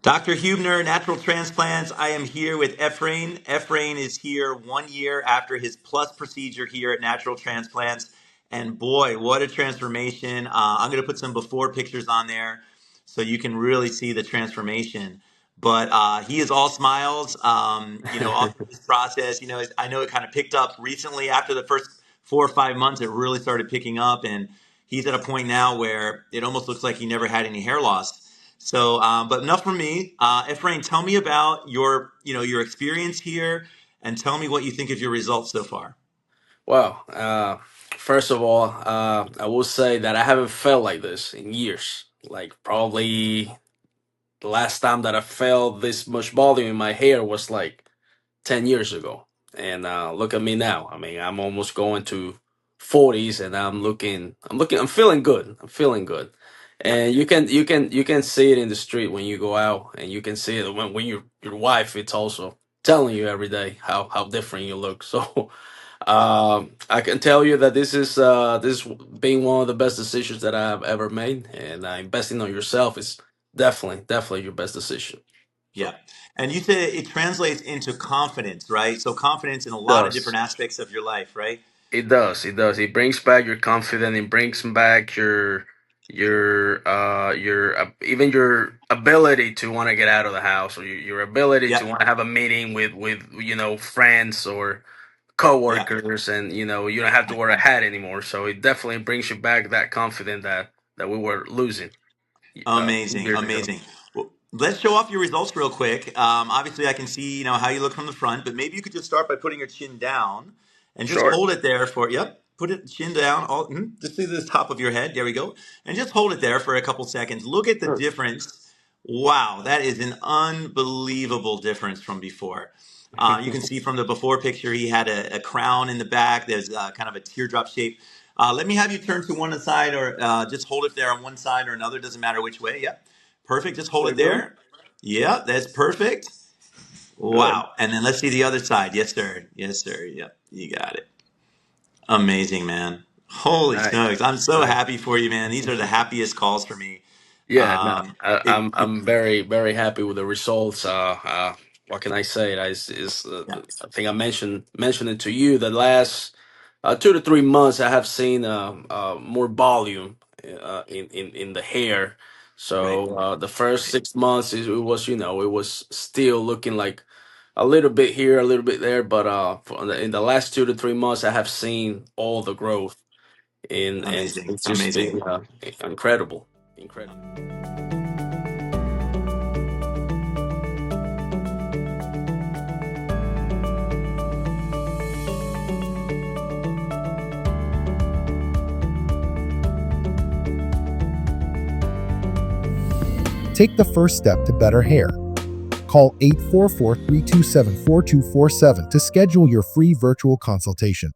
Dr. Huebner, Natural Transplants. I am here with Efrain. Efrain is here 1 year after his plus procedure here at Natural Transplants. And boy, what a transformation. I'm going to put some before pictures on there so you can really see the transformation. But he is all smiles, all through this process. I know it kind of picked up recently after the first 4 or 5 months. It really started picking up. And he's at a point now where it almost looks like he never had any hair loss. So, but enough from me. Efrain, tell me about your experience here, and tell me what you think of your results so far. Well, first of all, I will say that I haven't felt like this in years. Like probably the last time that I felt this much volume in my hair was like 10 years ago. And look at me now. I mean, I'm almost going to 40s, and I'm feeling good. I'm feeling good. Yeah, And you can see it in the street when you go out, and you can see it when your wife it's also telling you every day how different you look. So I can tell you that this being one of the best decisions that I've ever made, and investing on yourself is definitely your best decision. yeah. So And you said it translates into confidence, right? So confidence in a it lot of different does. aspects of your life, right? It does. It does. It brings back your confidence. It brings back even your ability to want to get out of the house, or your ability Yeah, to want to have a meeting with friends or yeah. coworkers, and you don't have to wear a hat anymore. So it definitely brings you back that confidence that we were losing Amazing, years ago. amazing. Well, let's show off your results real quick. Obviously, I can see how you look from the front, but maybe you could just start by putting your chin down and just Sure. hold it there for. Yep, put it chin down. Just to the top of your head. There we go, and just hold it there for a couple seconds. Look at the Sure. difference. Wow, that is an unbelievable difference from before. You can see from the before picture, he had a crown in the back. There's kind of a teardrop shape. Let me have you turn to one side or just hold it there on one side or another. Doesn't matter which way. Yep. Perfect. Just hold Very it good. there. Yeah, that's perfect. Good. Wow. And then let's see the other side. Yes, sir. Yes, sir. Yep. You got it. Amazing, man. Holy Nice. smokes. I'm so Nice. happy for you, man. These are the happiest calls for me. Yeah, no, It, I'm very happy with the results. What can I say? yeah. I think I mentioned it to you. The last 2 to 3 months, I have seen more volume in the hair. Right. So the first Right. 6 months, it was still looking like a little bit here, a little bit there. But in the last 2 to 3 months, I have seen all the growth and Amazing. it's just Amazing. been incredible, incredible. Take the first step to better hair. Call 844 327 4247 to schedule your free virtual consultation.